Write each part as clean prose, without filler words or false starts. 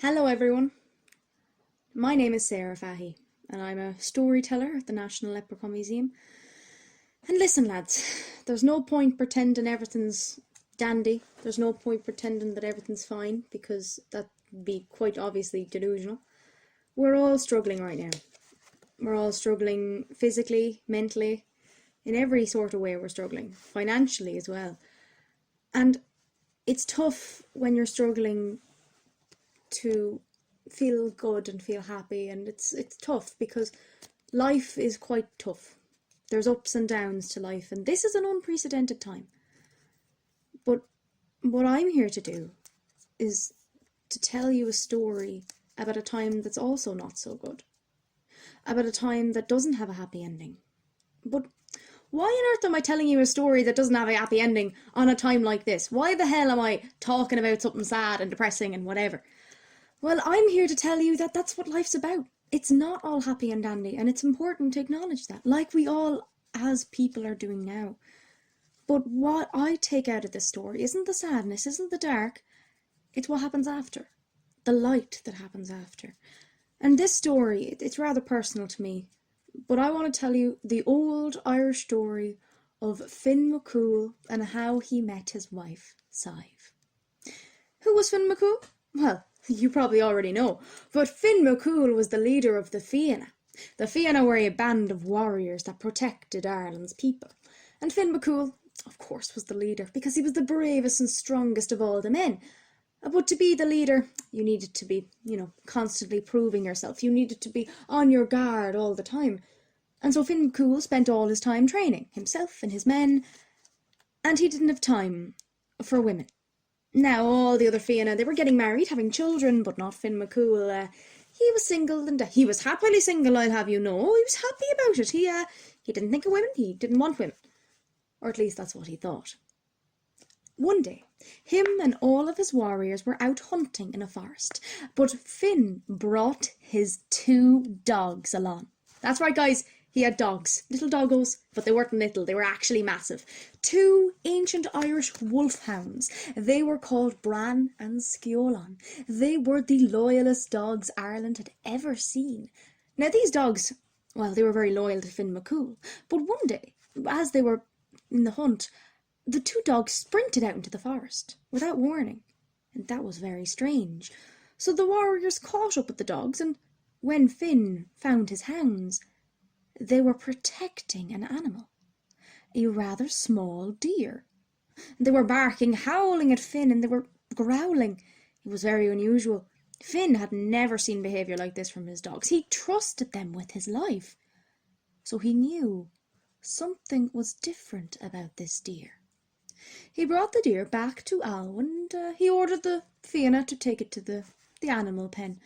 Hello everyone, my name is Sarah Fahey and I'm a storyteller at the National Leprechaun Museum. And listen lads, there's no point pretending everything's dandy, there's no point pretending that everything's fine because that'd be quite obviously delusional. We're all struggling right now. We're all struggling physically, mentally, in every sort of way we're struggling, financially as well. And it's tough when you're struggling to feel good and feel happy, and it's tough because life is quite tough. There's ups and downs to life, and this is an unprecedented time. But what I'm here to do is to tell you a story about a time that's also not so good, about a time that doesn't have a happy ending. But why on earth am I telling you a story that doesn't have a happy ending on a time like this? Why the hell am I talking about something sad and depressing and whatever? Well, I'm here to tell you that that's what life's about. It's not all happy and dandy, and it's important to acknowledge that, like we all as people are doing now. But what I take out of this story isn't the sadness, isn't the dark, it's what happens after. The light that happens after. And this story, it's rather personal to me, but I want to tell you the old Irish story of Fionn Mac Cumhail and how he met his wife, Sadhbh. Who was Fionn Mac Cumhail? Well, you probably already know, but Fionn Mac Cumhail was the leader of the Fianna. The Fianna were a band of warriors that protected Ireland's people. And Fionn Mac Cumhail, of course, was the leader, because he was the bravest and strongest of all the men. But to be the leader, you needed to be, constantly proving yourself. You needed to be on your guard all the time. And so Fionn Mac Cumhail spent all his time training, himself and his men, and he didn't have time for women. Now, all the other Fianna, they were getting married, having children, but not Fionn Mac Cumhail. He was single, and he was happily single, I'll have you know. He was happy about it. He didn't think of women, he didn't want women. Or at least that's what he thought. One day, him and all of his warriors were out hunting in a forest, but Fionn brought his 2 dogs along. That's right, guys. He had dogs, little doggos, but they weren't little, they were actually massive. 2 ancient Irish wolfhounds. They were called Bran and Sciolán. They were the loyalest dogs Ireland had ever seen. Now these dogs, well, they were very loyal to Fionn Mac Cumhail, but one day, as they were in the hunt, the 2 dogs sprinted out into the forest without warning, and that was very strange. So the warriors caught up with the dogs, and when Fionn found his hounds, they were protecting an animal, a rather small deer. They were barking, howling at Fionn, and they were growling. It was very unusual. Fionn had never seen behaviour like this from his dogs. He trusted them with his life. So he knew something was different about this deer. He brought the deer back to Alwyn, and he ordered the Fianna to take it to the animal pen,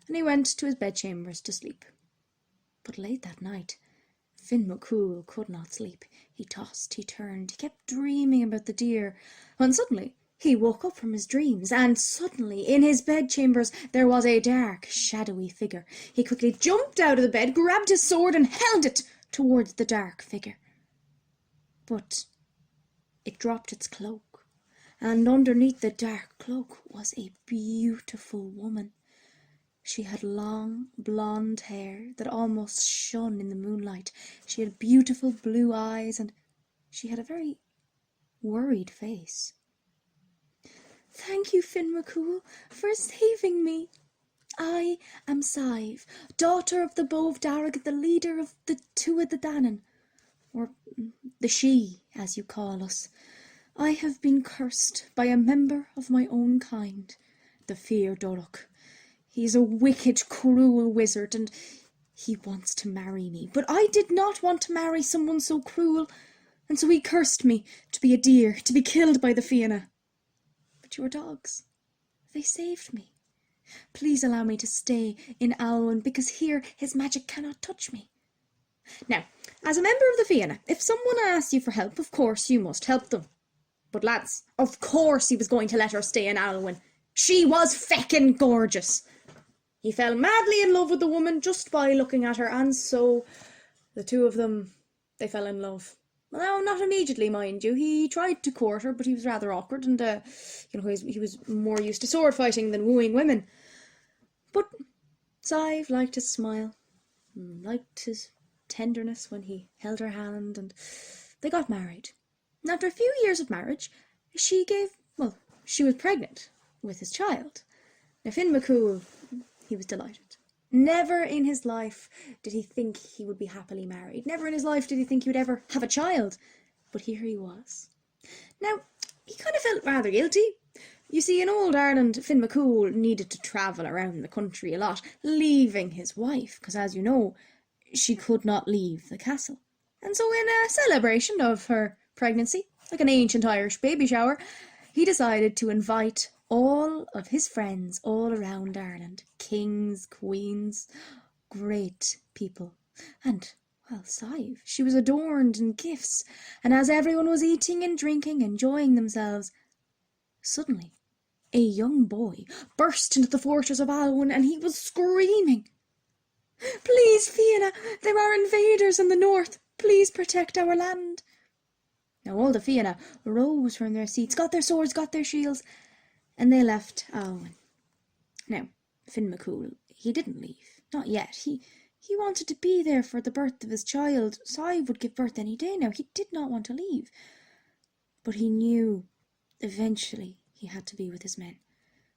and he went to his bedchambers to sleep. But late that night, Fionn Mac Cumhail could not sleep. He tossed, he turned, he kept dreaming about the deer, when suddenly he woke up from his dreams, and suddenly in his bedchambers there was a dark, shadowy figure. He quickly jumped out of the bed, grabbed his sword, and held it towards the dark figure. But it dropped its cloak, and underneath the dark cloak was a beautiful woman. She had long, blonde hair that almost shone in the moonlight. She had beautiful blue eyes, and she had a very worried face. "Thank you, Fionn Mac Cumhail, for saving me. I am Sadhbh, daughter of the Bove Darragh, the leader of the Tuatha De Danann, or the She, as you call us. I have been cursed by a member of my own kind, the Fir Dorach. He is a wicked, cruel wizard, and he wants to marry me. But I did not want to marry someone so cruel, and so he cursed me to be a deer, to be killed by the Fianna. But your dogs, they saved me. Please allow me to stay in Alwyn, because here his magic cannot touch me." Now, as a member of the Fianna, if someone asks you for help, of course you must help them. But lads, of course he was going to let her stay in Alwyn. She was feckin' gorgeous. He fell madly in love with the woman just by looking at her, and so the 2 of them, they fell in love. Well, not immediately, mind you. He tried to court her, but he was rather awkward, and he was more used to sword fighting than wooing women. But Sadhbh liked his smile, and liked his tenderness when he held her hand, and they got married. And after a few years of marriage, she was pregnant with his child. Now Fionn Mac Cumhail, he was delighted. Never in his life did he think he would be happily married. Never in his life did he think he would ever have a child. But here he was. Now, he kind of felt rather guilty. You see, in old Ireland, Fionn Mac Cumhail needed to travel around the country a lot, leaving his wife, because as you know, she could not leave the castle. And so in a celebration of her pregnancy, like an ancient Irish baby shower, he decided to invite all of his friends all around Ireland, kings, queens, great people. And, well, Sadhbh, she was adorned in gifts, and as everyone was eating and drinking, enjoying themselves, suddenly a young boy burst into the fortress of Alwyn, and he was screaming, "Please, Fianna, there are invaders in the north. Please protect our land." Now all the Fianna rose from their seats, got their swords, got their shields, and they left Alwyn. Now, Fionn Mac Cumhail, he didn't leave. Not yet. He wanted to be there for the birth of his child. Sadhbh would give birth any day now. He did not want to leave. But he knew eventually he had to be with his men.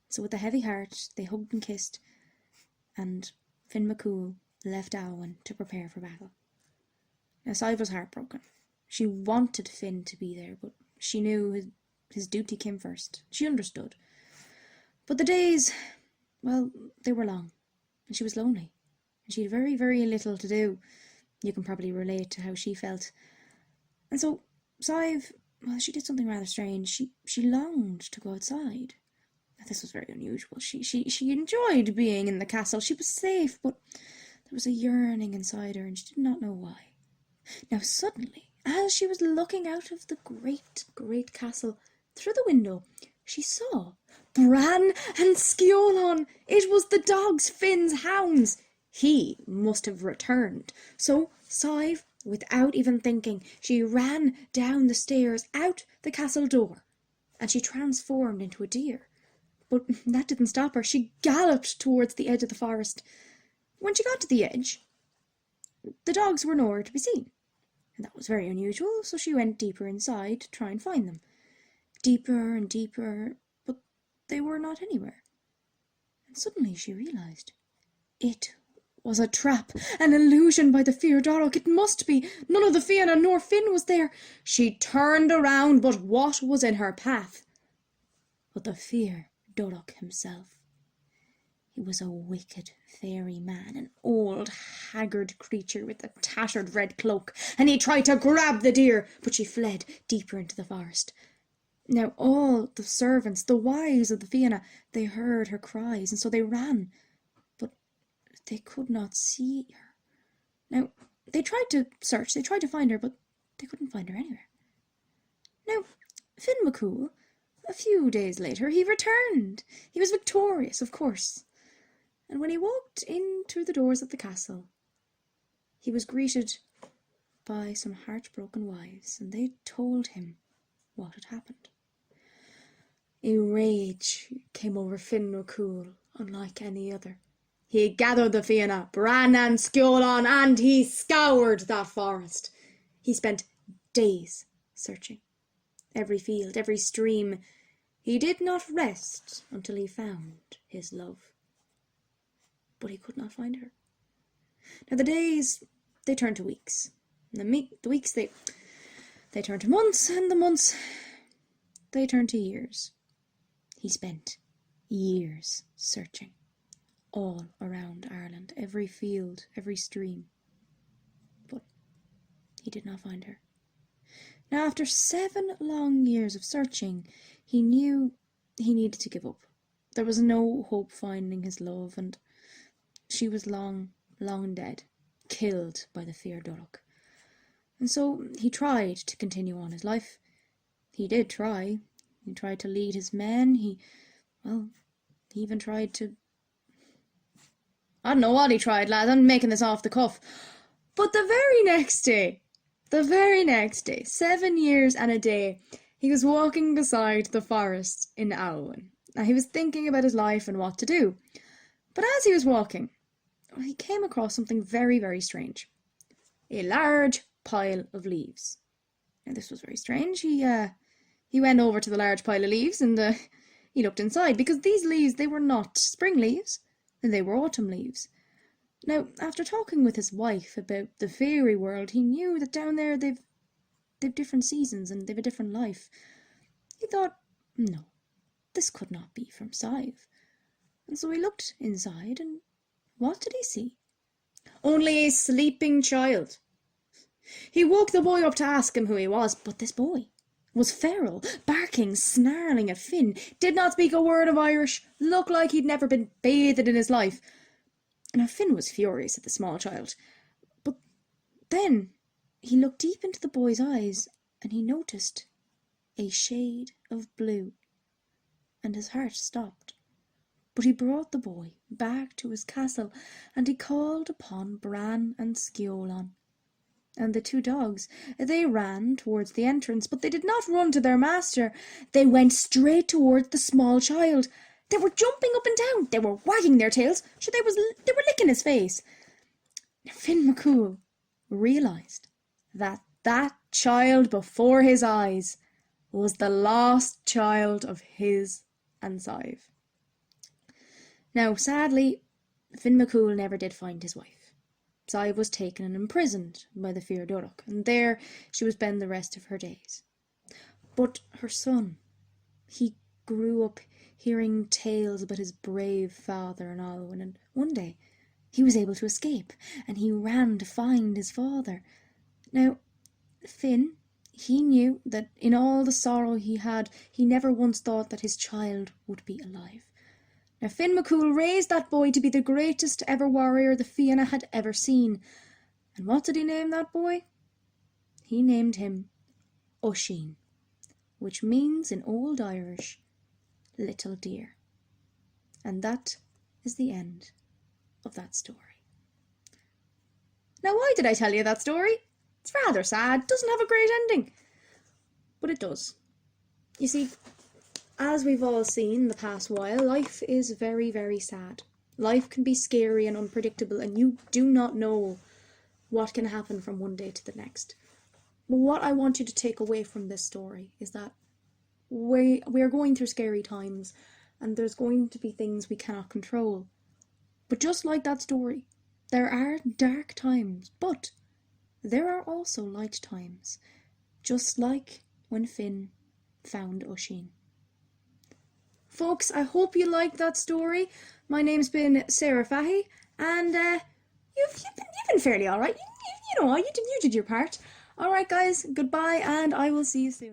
So with a heavy heart, they hugged and kissed, and Fionn Mac Cumhail left Alwyn to prepare for battle. Now Sadhbh was heartbroken. She wanted Fionn to be there, but she knew his duty came first. She understood. But the days, well, they were long, and she was lonely, and she had very, very little to do. You can probably relate to how she felt. And so Sadhbh, well, she did something rather strange. She longed to go outside. Now, this was very unusual. She enjoyed being in the castle. She was safe, but there was a yearning inside her, and she did not know why. Now suddenly, as she was looking out of the great, great castle through the window, she saw Bran and Sciolon. It was the dogs, Finn's hounds. He must have returned. So Sadhbh, without even thinking, she ran down the stairs out the castle door, and she transformed into a deer. But that didn't stop her. She galloped towards the edge of the forest. When she got to the edge, the dogs were nowhere to be seen. And that was very unusual, so she went deeper inside to try and find them. Deeper and deeper, but they were not anywhere. And suddenly she realised it was a trap, an illusion by the Fir Dorach. It must be. None of the Fianna nor Finn was there. She turned around, but what was in her path? But the Fir Dorach himself. He was a wicked fairy man, an old, haggard creature with a tattered red cloak, and he tried to grab the deer, but she fled deeper into the forest. Now all the servants, the wives of the Fianna, they heard her cries, and so they ran, but they could not see her. Now, they tried to search, they tried to find her, but they couldn't find her anywhere. Now, Fionn Mac Cumhail, a few days later, he returned. He was victorious, of course. And when he walked in through the doors of the castle, he was greeted by some heartbroken wives, and they told him what had happened. A rage came over Fionn Mac Cumhail, unlike any other. He gathered the Fianna, Bran and Sciolon, and he scoured that forest. He spent days searching. Every field, every stream. He did not rest until he found his love. But he could not find her. Now the days, they turned to weeks. And the weeks, they turned to months, and the months, they turned to years. He spent years searching, all around Ireland, every field, every stream. But he did not find her. Now after 7 long years of searching, he knew he needed to give up. There was no hope finding his love, and she was long, long dead, killed by the Fir Dorach. And so he tried to continue on his life. He did try. He tried to lead his men. He even tried to... I don't know what he tried, lads. I'm making this off the cuff. But the very next day, 7 years and a day, he was walking beside the forest in Alwyn. Now, he was thinking about his life and what to do. But as he was walking, he came across something very, very strange. A large pile of leaves. Now this was very strange. He went over to the large pile of leaves and he looked inside, because these leaves, they were not spring leaves, and they were autumn leaves. Now, after talking with his wife about the fairy world, he knew that down there they've different seasons and they've a different life. He thought, no, this could not be from Sadhbh. And so he looked inside, and what did he see? Only a sleeping child. He woke the boy up to ask him who he was, but this boy was feral, barking, snarling at Finn, did not speak a word of Irish, looked like he'd never been bathed in his life. Now Finn was furious at the small child, but then he looked deep into the boy's eyes and he noticed a shade of blue, and his heart stopped. But he brought the boy back to his castle, and he called upon Bran and Sciolán. And the two dogs, they ran towards the entrance, but they did not run to their master. They went straight towards the small child. They were jumping up and down. They were wagging their tails. Sure, they were licking his face. Now, Fionn Mac Cumhail realised that that child before his eyes was the lost child of his and Sadhbh. Now, sadly, Fionn Mac Cumhail never did find his wife. Sadhbh was taken and imprisoned by the Fir Dorach, and there she would spend the rest of her days. But her son, he grew up hearing tales about his brave father in Alwyn, and one day he was able to escape, and he ran to find his father. Now, Finn, he knew that in all the sorrow he had, he never once thought that his child would be alive. Now, Fionn Mac Cumhail raised that boy to be the greatest ever warrior the Fianna had ever seen. And what did he name that boy? He named him Oisín, which means in Old Irish, little deer. And that is the end of that story. Now, why did I tell you that story? It's rather sad, doesn't have a great ending. But it does. You see, as we've all seen the past while, life is very, very sad. Life can be scary and unpredictable, and you do not know what can happen from one day to the next. But what I want you to take away from this story is that we are going through scary times, and there's going to be things we cannot control. But just like that story, there are dark times, but there are also light times, just like when Finn found Oisín. Folks, I hope you liked that story. My name's been Sarah Fahy, and you've been fairly all right. You know, you did your part. All right, guys, goodbye, and I will see you soon.